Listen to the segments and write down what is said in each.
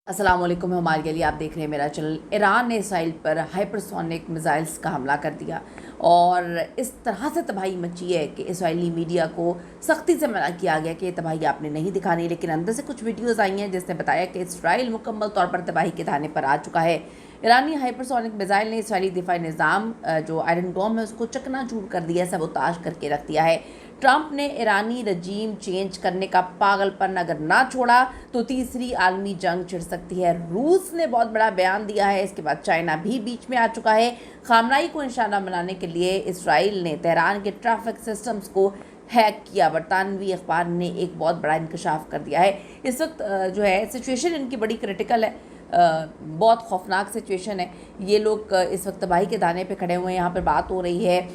अस्सलाम वालेकुम, हमारे लिए आप देख रहे हैं मेरा चैनल। ईरान ने इसराइल पर हाइपरसोनिक मिसाइल्स का हमला कर दिया और इस तरह से तबाही मची है कि इसराइली मीडिया को सख्ती से मना किया गया कि ये तबाही आपने नहीं दिखानी, लेकिन अंदर से कुछ वीडियोस आई हैं जिसने बताया कि इसराइल मुकम्मल तौर पर तबाही के धाने पर आ चुका है। ईरानी हाइपरसोनिक मिसाइल ने इसराइली दिफाई निज़ाम जो आयरन डोम है उसको चकनाचूर कर दिया, सबोताश करके रख दिया है। ट्रंप ने ईरानी रजीम चेंज करने का पागलपन अगर ना छोड़ा तो तीसरी आलमी जंग छिड़ सकती है। रूस ने बहुत बड़ा बयान दिया है, इसके बाद चाइना भी बीच में आ चुका है। खामनाई को निशाना बनाने के लिए इसराइल ने तेहरान के ट्रैफिक सिस्टम्स को हैक किया। बरतानवी अखबार ने एक बहुत बड़ा इंकशाफ कर दिया है। इस वक्त जो है सिचुएशन इनकी बड़ी क्रिटिकल है, बहुत खौफनाक सिचुएशन है। ये लोग इस वक्त तबाही के दाने पे खड़े हुए हैं। यहाँ पर बात हो रही है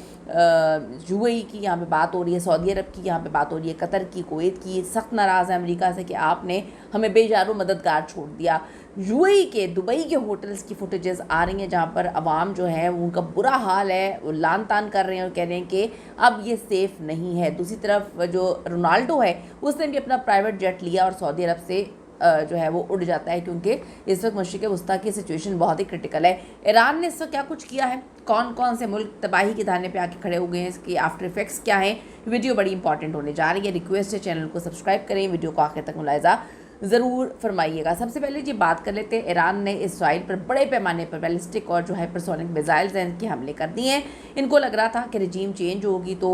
यूएई की, यहाँ पे बात हो रही है सऊदी अरब की, यहाँ पे बात हो रही है कतर की, कुवैत की। सख्त नाराज़ है अमेरिका से कि आपने हमें बेजारो मददगार छोड़ दिया। यूएई के दुबई के होटल्स की फुटेजेस आ रही हैं जहाँ पर अवाम जो है उनका बुरा हाल है, वो लान तान कर रहे हैं और कह रहे हैं कि अब ये सेफ़ नहीं है। दूसरी तरफ जो रोनाल्डो है उसने भी अपना प्राइवेट जेट लिया और सऊदी अरब से जो है वो उड़ जाता है, क्योंकि इस वक्त मशरिक़ वस्ता की सिचुएशन बहुत ही क्रिटिकल है। ईरान ने इस वक्त क्या कुछ किया है, कौन कौन से मुल्क तबाही के दाने पे आके खड़े हो गए हैं, इसकी आफ्टर इफेक्ट्स क्या हैं, वीडियो बड़ी इंपॉर्टेंट होने जा रही है। रिक्वेस्ट है चैनल को सब्सक्राइब करें, वीडियो को आखिर तक मुलाहिज़ा ज़रूर फरमाइएगा। सबसे पहले ये बात कर लेते हैं, ईरान ने इसराइल पर बड़े पैमाने पर बैलिस्टिक और जो हाइपरसोनिक मिसाइल्स हैं इनके हमले कर दिए हैं। इनको लग रहा था कि रजीम चेंज होगी तो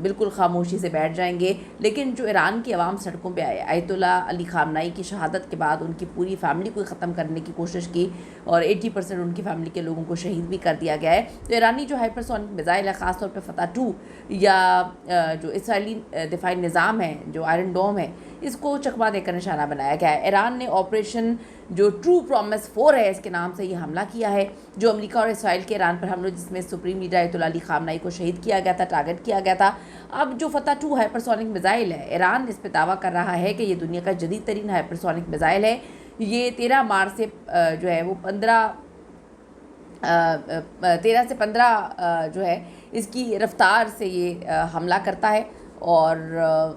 बिल्कुल खामोशी से बैठ जाएंगे, लेकिन जो ईरान की आवाम सड़कों पे आए, आयतुल्ला अली खामनाई की शहादत के बाद उनकी पूरी फैमिली को ख़त्म करने की कोशिश की और 80% उनकी फैमिली के लोगों को शहीद भी कर दिया गया है। तो ईरानी जो हाइपरसोनिक मिसाइल है, ख़ासतौर पर फतह 2 या जो इसराइली दिफाई निज़ाम है जो आयरन डोम है, इसको चकमा देकर निशाना बनाया गया है। ईरान ने ऑपरेशन जो ट्रू प्रॉमिस 4 है इसके नाम से ये हमला किया है, जो अमेरिका और इसराइल के ईरान पर हमले जिसमें supreme leader Ayatollah Ali Khamenei को शहीद किया गया था, टारगेट किया गया था। अब जो फतह 2 हाइपरसोनिक मिसाइल है, ईरान इस पर दावा कर रहा है कि ये दुनिया का जदीद तरीन हाइपरसोनिक मिसाइल है। ये 13 मार्च से जो है वो 13 से 15 जो है इसकी रफ्तार से ये हमला करता है और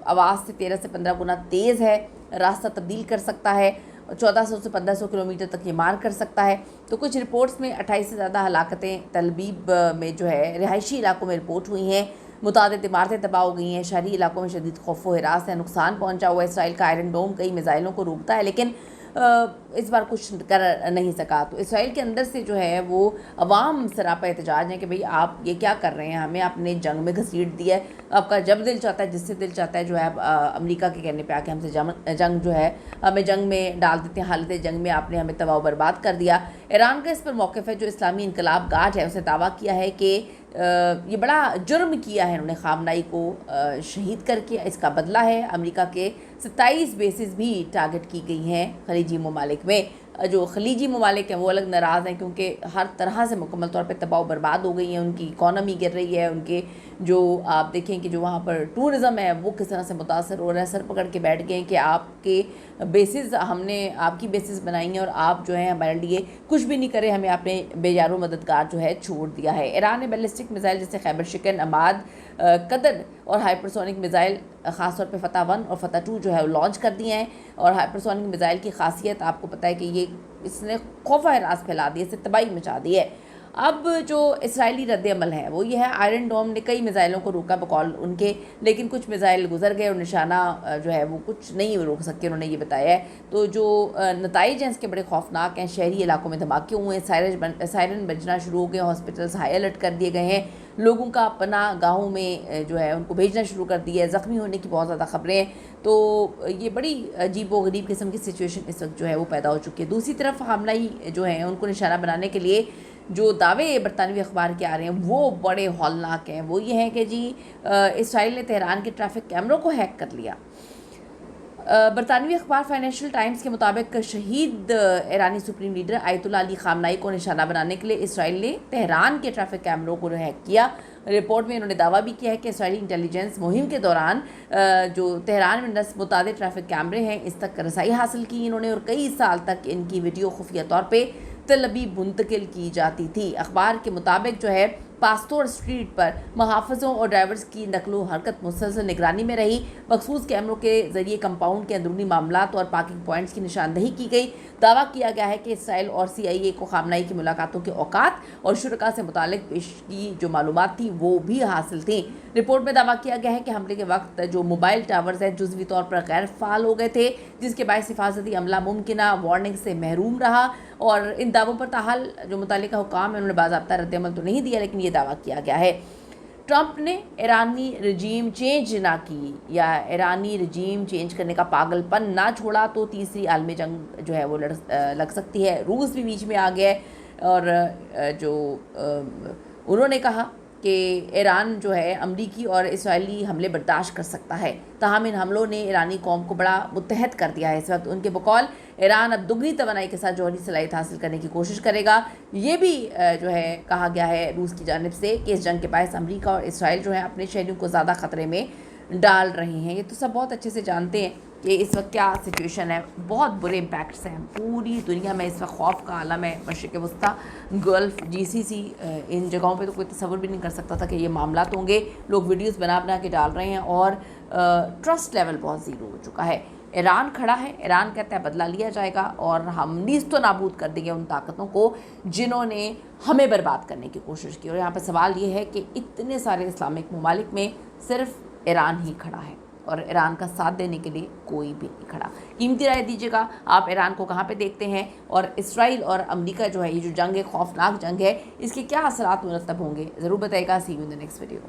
आवाज़ से 13 से 15 गुना तेज़ है, रास्ता तब्दील कर सकता है, 1400 से 1500 किलोमीटर तक ये मार कर सकता है। तो कुछ रिपोर्ट्स में 28 से ज़्यादा हलाकतें तलबीब में जो है रिहायशी इलाकों में रिपोर्ट हुई हैं। मुतादिद इमारतें तबाह हो गई हैं, शहरी इलाकों में शदीद खौफ व हिरास है, नुकसान पहुँचा हुआ है। इसराइल का आयरन डोम कई मिसाइलों को रोकता है लेकिन इस बार कुछ कर नहीं सका। तो इसराइल के अंदर से जो है वो अवाम सरापा एहतजाज है कि भाई आप ये क्या कर रहे हैं, हमें आपने जंग में घसीट दिया है, आपका जब दिल चाहता है जिससे दिल चाहता है जो है अमेरिका के कहने पे आके हमसे जंग जो है हमें जंग में डाल देते हैं, हालत जंग में आपने हमें तबाह बर्बाद कर दिया। ईरान का इस पर मौक़िफ़ है, जो इस्लामी इनकलाब गार्ड है उसने दावा किया है कि ये बड़ा जुर्म किया है उन्होंने खामनाई को शहीद करके, इसका बदला है। अमेरिका के 27 बेसिस भी टारगेट की गई हैं खलीजी ममालिक में। जो खलीजी ममालिक हैं वो अलग नाराज़ हैं क्योंकि हर तरह से मुकम्मल तौर पे तबाह बर्बाद हो गई हैं, उनकी इकॉनमी गिर रही है, उनके जो आप देखें कि जो वहाँ पर टूरिज़म है वो किस तरह से मुतासर हो रहा है। सर पकड़ के बैठ गए हैं कि आपके बेसिस, हमने आपकी बेसिस बनाई हैं और आप जो है हमारे लिए कुछ भी नहीं करे, हमें आपने बेजारो मददगार जो है छोड़ दिया है। ईरान ने बैलिस्टिक मिसाइल जैसे खैबर शिकन, अमाद, कदर और हाइपरसोनिक मिसाइल ख़ासतौर पे फतह 1 और फतह 2 जो है वो लॉन्च कर दिए हैं। और हाइपरसोनिक मिसाइल की खासियत आपको पता है कि ये इसने खौफ हरास फैला दी है, इससे तबाही मचा दी है। अब जो इसराइली रद्द-ए-अमल है वो ये है, आयरन डोम ने कई मिसाइलों को रोका बकौल उनके, लेकिन कुछ मिसाइल गुजर गए और निशाना जो है वो कुछ नहीं रोक सके, उन्होंने ये बताया है। तो जो नताइज हैं इसके बड़े खौफनाक हैं। शहरी इलाकों में धमाके हुए हैं, सायरन बजना शुरू हो गए, हॉस्पिटल्स हाई अलर्ट कर दिए गए हैं, लोगों का अपना गाँव में जो है उनको भेजना शुरू कर दिया है, ज़ख्मी होने की बहुत ज़्यादा खबरें हैं। तो ये बड़ी अजीब व गरीब किस्म की सिचुएशन इस वक्त जो है वो पैदा हो चुकी है। दूसरी तरफ हमलाई जो है उनको निशाना बनाने के लिए जो दावे बरतानवी अखबार के आ रहे हैं वो बड़े हौलनाक हैं। वो ये हैं कि जी इसराइल ने तेहरान के ट्रैफिक कैमरों को हैक कर लिया। बरतानवी अखबार फाइनेंशियल टाइम्स के मुताबिक शहीद ईरानी supreme leader Ayatollah Ali Khamenei को निशाना बनाने के लिए इसराइल ने तेहरान के ट्रैफिक कैमरों को हैक किया। रिपोर्ट में इन्होंने दावा भी किया है कि इसराइली इंटेलिजेंस मुहिम के दौरान जो तेहरान में नस्ब मुताबिक ट्रैफिक कैमरे हैं इस तक रसाई हासिल की इन्होंने और कई साल तक इनकी वीडियो खुफिया तौर पर तलबी मुंतकिल की जाती थी। अखबार के मुताबिक जो है पास्तोर स्ट्रीट पर मुहाफ़िज़ों और ड्राइवर्स की नकलो हरकत मुसलसल निगरानी में रही। मखसूस कैमरों के जरिए कंपाउंड के अंदरूनी मामलात और पार्किंग पॉइंट्स की निशानदही की गई। दावा किया गया है कि इसराइल और CIA को खामनाई की मुलाकातों के औकात और शुरका से मुतालिक पेश की जो मालूमात थी वो भी हासिल थी। रिपोर्ट में दावा किया गया है कि हमले के वक्त जो मोबाइल टावर्स हैं जुज़वी तौर पर गैर फ़ाल हो गए थे, जिसके बायस हिफाजती अमला मुमकिना वार्निंग से महरूम रहा। और इन दावों पर ताहाल जो मुतल्लिका हुकाम है उन्होंने बाज़ाब्ता रद्द-ए-अमल तो नहीं दिया, लेकिन ये दावा किया गया है। ट्रंप ने ईरानी रजीम चेंज ना की या ईरानी रजीम चेंज करने का पागलपन ना छोड़ा तो तीसरी आलमी जंग जो है वो लग सकती है। रूस भी बीच में आ गया है और उन्होंने कहा कि ईरान जो है अमरीकी और इसराइली हमले बर्दाश्त कर सकता है। ताहम इन हमलों ने ईरानी कौम को बड़ा मुत्तहद कर दिया है। इस वक्त उनके बकौल ईरान अब दुगनी तवानाई के साथ जौहरी सलाहियत हासिल करने की कोशिश करेगा। ये भी जो है कहा गया है रूस की जानिब से कि इस जंग के बायस अमरीका और इसराइल जो है अपने शहरियों को ज़्यादा ख़तरे में डाल रहे हैं। ये तो सब बहुत अच्छे से जानते हैं कि इस वक्त क्या सिचुएशन है। बहुत बुरे इम्पैक्ट्स हैं, पूरी दुनिया में इस वक्त खौफ का आलम है। मशरिक़ वस्ता, गल्फ़, GCC, इन जगहों पे तो कोई तसव्वुर भी नहीं कर सकता था कि ये मामलात होंगे। लोग वीडियोस बना बना के डाल रहे हैं और ट्रस्ट लेवल बहुत ज़ीरो हो चुका है। ईरान खड़ा है, ईरान कहता है बदला लिया जाएगा और हम नीज़ तो नाबूद कर देंगे उन ताकतों को जिन्होंने हमें बर्बाद करने की कोशिश की। और यहाँ पर सवाल ये है कि इतने सारे इस्लामिक ममालिक में सिर्फ ईरान ही खड़ा है और ईरान का साथ देने के लिए कोई भी नहीं खड़ा। कीमती राय दीजिएगा, आप ईरान को कहाँ पे देखते हैं और इसराइल और अमेरिका जो है ये जो जंग है, खौफनाक जंग है, इसके क्या असरात मुरतब होंगे, ज़रूर बताइएगा। See you in the next video.